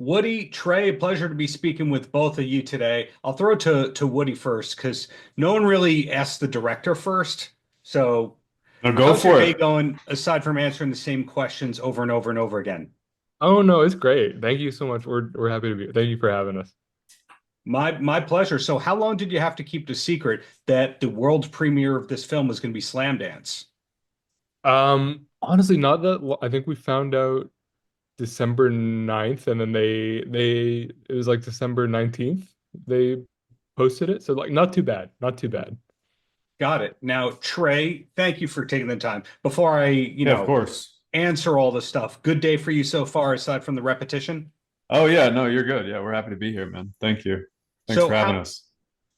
Woody, Trey, pleasure to be speaking with both of you today. I'll throw it to Woody first because no one really asked the director first. So, No, go how's your for day it. going aside from answering the same questions over and over and over again? Oh no, it's great. Thank you so much. We're happy to be here. Thank you for having us. My pleasure. So, how long did you have to keep the secret that the world premiere of this film was going to be Slamdance? Honestly, not that I think we found out December 9th, and then they it was like December 19th they posted it. So like not too bad. Not too bad. Got it. Now, Trey, thank you for taking the time. Before I, Yeah, of course. answer all the stuff, good day for you so far, aside from the repetition? Oh yeah, no, you're good. Yeah, we're happy to be here, man. Thank you. Thanks So, for having how us.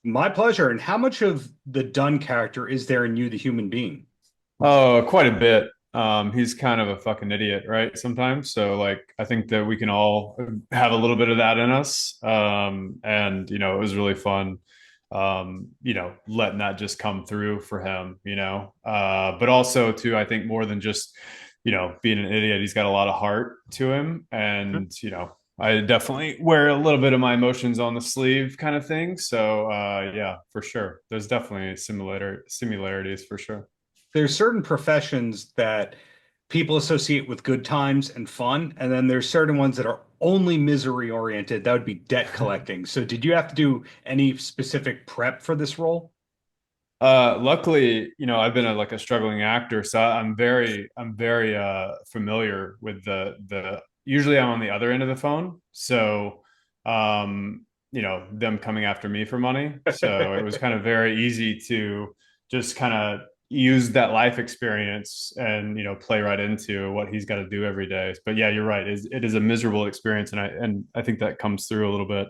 My pleasure. And how much of the Dunn character is there in you, the human being? Oh, quite a bit. He's kind of a fucking idiot, right? Sometimes. So like I think that we can all have a little bit of that in us. And it was really fun letting that just come through for him, But also too, I think more than just, being an idiot, he's got a lot of heart to him. And, I definitely wear a little bit of my emotions on the sleeve kind of thing. So yeah, for sure. There's definitely similarities for sure. There's certain professions that people associate with good times and fun, and then there's certain ones that are only misery oriented. That would be debt collecting. So, did you have to do any specific prep for this role? Luckily, I've been like a struggling actor, so I'm very familiar with the usually I'm on the other end of the phone. So, them coming after me for money. So it was kind of very easy to just kind of use that life experience and, play right into what he's got to do every day. But yeah, you're right. It is a miserable experience, and I think that comes through a little bit.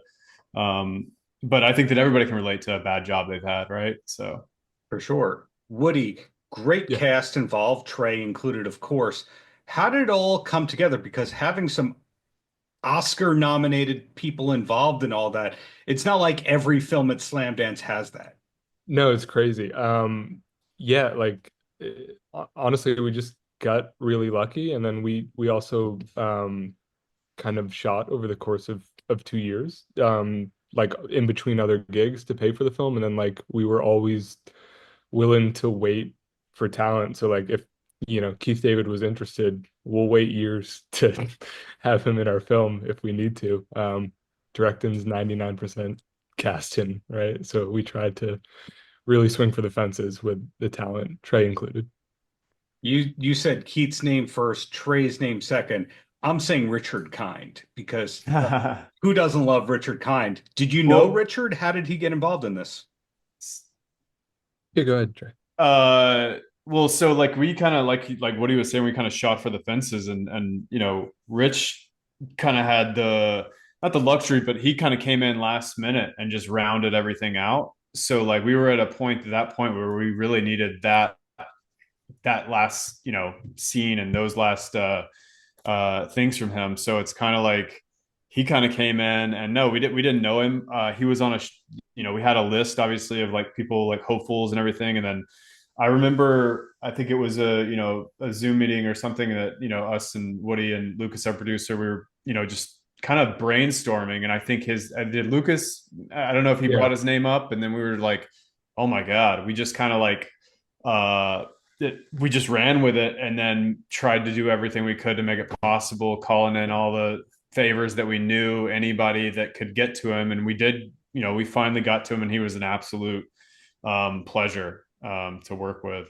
But I think that everybody can relate to a bad job they've had, right? So. For sure. Woody, great Yeah. cast involved, Trey included, of course. How did it all come together? Because having some Oscar nominated people involved in all that, it's not like every film at Slamdance has that. No, it's crazy. Yeah, like honestly, we just got really lucky, and then we also kind of shot over the course of 2 years, like in between other gigs to pay for the film, and then like we were always willing to wait for talent. So like if Keith David was interested, we'll wait years to have him in our film if we need to. Directing's 99% casting, right? So we tried to really swing for the fences with the talent, Trey included. You said Keith's name first, Trey's name second. I'm saying Richard Kind because who doesn't love Richard Kind? Did you know Well, Richard? How did he get involved in this? Yeah, go ahead, Trey. well, so like we kind of like what he was saying, we kind of shot for the fences, and Rich kind of had the not the luxury, but he kind of came in last minute and just rounded everything out. So like we were at that point where we really needed that last scene and those last things from him. So it's kind of like he kind of came in, and no, we didn't know him. He was on we had a list obviously of like people like hopefuls and everything, and then I remember I think it was a Zoom meeting or something that us and Woody and Lucas, our producer, we were just kind of brainstorming, and I think his did Lucas, I don't know if he Yeah. brought his name up, and then we were like, oh my god, we just kind of like uh we just ran with it and then tried to do everything we could to make it possible, calling in all the favors that we knew, anybody that could get to him. And we did, we finally got to him, and he was an absolute pleasure to work with.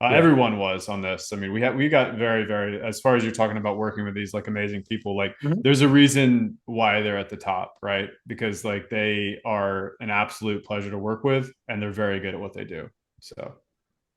Yeah. Everyone was on this. I mean, we got very, very, as far as you're talking about working with these like amazing people, like Mhm. there's a reason why they're at the top, right? Because like they are an absolute pleasure to work with, and they're very good at what they do. So.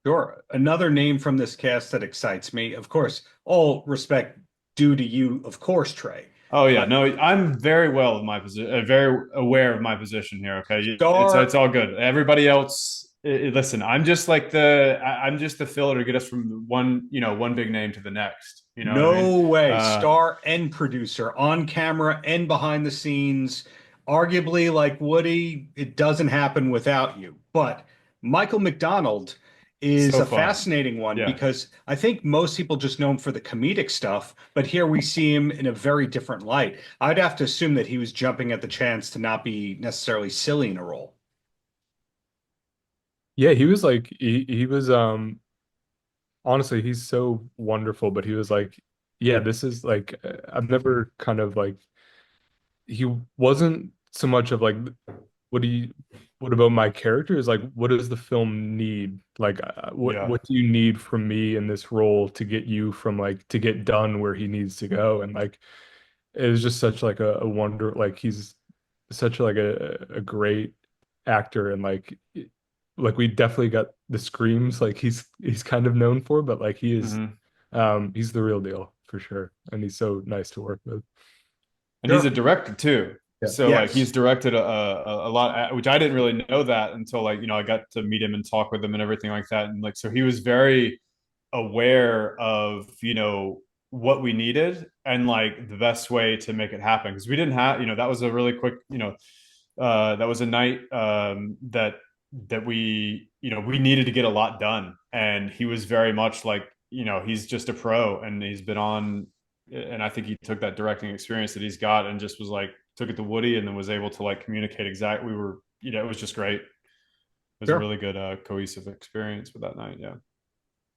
Sure. Another name from this cast that excites me, of course, all respect due to you, of course, Trey. Oh yeah, But no, I'm very well of my position, very aware of my position here. Okay, it's star, all good. Everybody else, listen, I'm just the filler to get us from one big name to the next. You know what I mean? no way, Uh, star and producer on camera and behind the scenes. Arguably, like Woody, it doesn't happen without you. But Michael McDonald is So a fun. fascinating one Yeah. because I think most people just know him for the comedic stuff, but here we see him in a very different light. I'd have to assume that he was jumping at the chance to not be necessarily silly in a role. Yeah, he was like he was honestly, he's so wonderful, but he was like, yeah, this is like I've never kind of like he wasn't so much of like what do you what about my character is like what does the film need? Like Yeah. what do you need from me in this role to get you from like to get done where he needs to go? And like it was just such like a wonder like he's such like a great actor and like we definitely got the screams like he's kind of known for, but like Hmm. he's the real deal for sure. And he's so nice to work with. And he's a Sure. director too. Yeah. So like he's Yes. directed a lot, which I didn't really know that until like, I got to meet him and talk with him and everything like that. And like, so he was very aware of, what we needed and like the best way to make it happen. Cause we didn't have, that was a really quick, that was a night that we needed to get a lot done. And he was very much like, he's just a pro and he's been on, and I think he took that directing experience that he's got and just was like, took it to Woody and then was able to like communicate exactly. We were, it was just great. It was a Sure. really good, cohesive experience with that night. Yeah.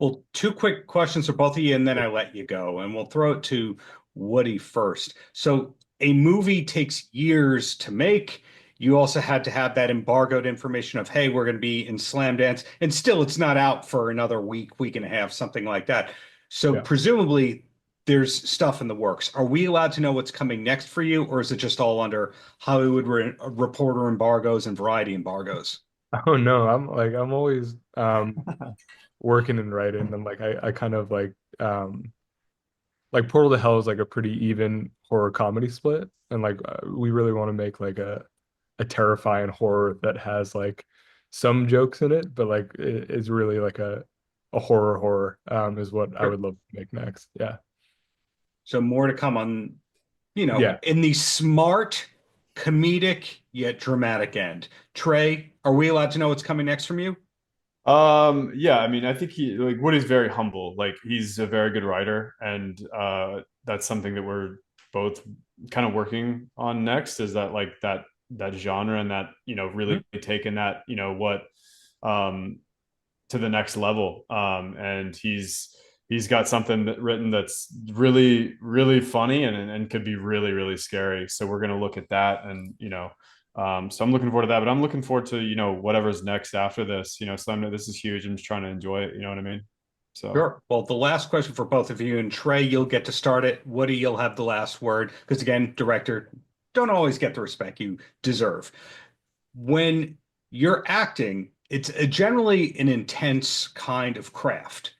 Well, two quick questions for both of you, and then I let you go. And we'll throw it to Woody first. So, a movie takes years to make. You also had to have that embargoed information of, hey, we're going to be in Slamdance, and still it's not out for another week, week and a half, something like that. So, Yeah. presumably, there's stuff in the works. Are we allowed to know what's coming next for you, or is it just all under Hollywood reporter embargoes and variety embargoes? Oh no, I'm always working and writing and like I kind of like Portal to Hell is like a pretty even horror comedy split and like we really want to make like a terrifying horror that has like some jokes in it but like it is really like a horror is what I Sure. would love to make next. Yeah. So, more to come on Yeah. in the smart, comedic, yet dramatic end. Trey, are we allowed to know what's coming next from you? Yeah, I mean, I think Woody's very humble. Like he's a very good writer, and that's something that we're both kind of working on next is that like that genre and that, really taking that, what um to the next level. And he's got something written that's really, really funny and could be really, really scary. So we're gonna look at that and so I'm looking forward to that, but I'm looking forward to, whatever's next after this. So this is huge. I'm just trying to enjoy it. You know what I mean? So Sure. Well, the last question for both of you, and Trey, you'll get to start it. Woody, you'll have the last word because, again, director don't always get the respect you deserve. When you're acting, it's generally an intense kind of craft.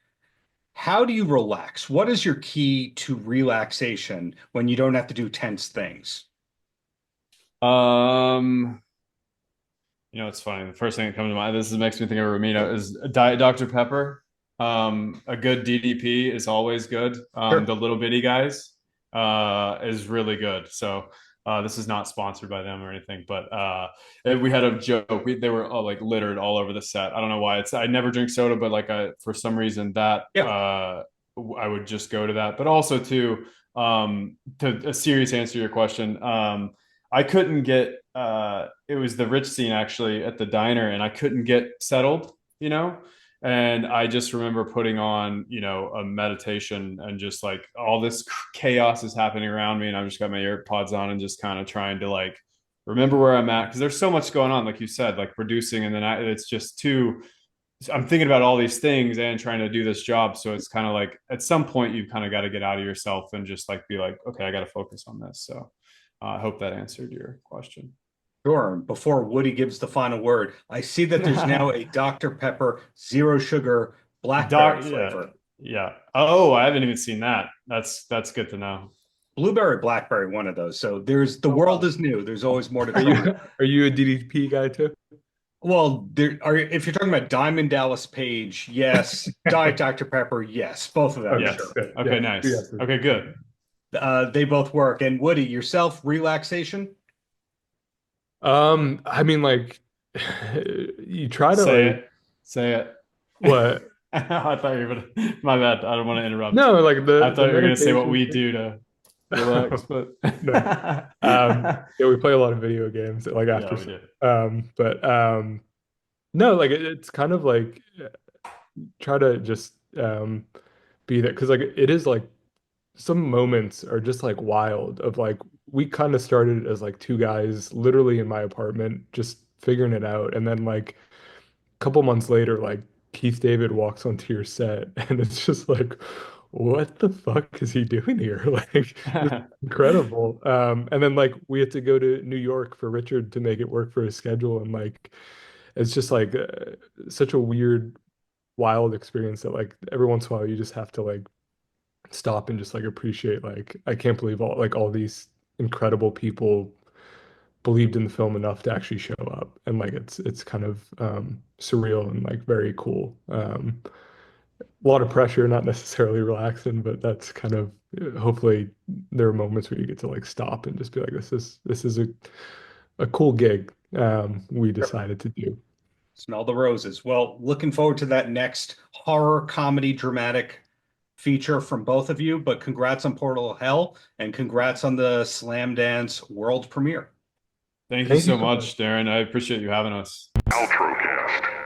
How do you relax? What is your key to relaxation when you don't have to do tense things? um it's funny. The first thing that comes to mind, makes me think of Ramino, is Diet Dr. Pepper. A good DDP is always good. Sure. The little bitty guys is really good. So this is not sponsored by them or anything, but we had a joke. They were all like littered all over the set. I don't know why. I never drink soda, but like for some reason that Yeah. I would just go to that. But also to a serious answer to your question, I couldn't get it was the Rich scene actually at the diner, and I couldn't get settled, and I just remember putting on, a meditation and just like all this chaos is happening around me, and I've just got my AirPods on and just kind of trying to like remember where I'm at because there's so much going on, like you said, like producing, and then it's just too. I'm thinking about all these things and trying to do this job, so it's kind of like at some point you've kind of got to get out of yourself and just like be like, okay, I got to focus on this. So I hope that answered your question. Sure. Before Woody gives the final word, I see that there's now a Dr. Pepper zero sugar blackberry Yeah, flavor. yeah. Oh, I haven't even seen that. That's good to know. Blueberry, blackberry, one of those. So there's the Oh, world wow. is new. There's always more to Are try. are you a DDP guy too? Well, there are if you're talking about Diamond Dallas Page, yes. Diet Dr. Pepper, yes. Both of them, Okay, Yes. sure. good. Okay, Yeah. nice. Yeah. Okay, good. They both work. And Woody, yourself, relaxation? I mean, like, you try to Say like, it. Say it. What? I thought you were gonna. My bad. I don't want to interrupt. No, like I thought you were gonna say what we meditation do to relax, but No. Yeah, we play a lot of video games like yeah, after. we do. But no, like it's kind of like try to just be there because like it is like some moments are just like wild of like we kind of started as like two guys literally in my apartment just figuring it out, and then like a couple months later like Keith David walks onto your set and it's just like what the fuck is he doing here? Like this is incredible. And then like we had to go to New York for Richard to make it work for his schedule, and like it's just like such a weird wild experience that like every once in a while you just have to like stop and just like appreciate like I can't believe all these incredible people believed in the film enough to actually show up, and like it's kind of surreal and like very cool. A lot of pressure, not necessarily relaxing, but that's kind of hopefully there are moments where you get to like stop and just be like this is a cool gig we decided to do. Smell the roses. Well, looking forward to that next horror comedy dramatic feature from both of you, but congrats on Portal of Hell and congrats on the Slamdance world premiere. Thank you Thank you so so much, Darren. I appreciate you having us. Paltrocast.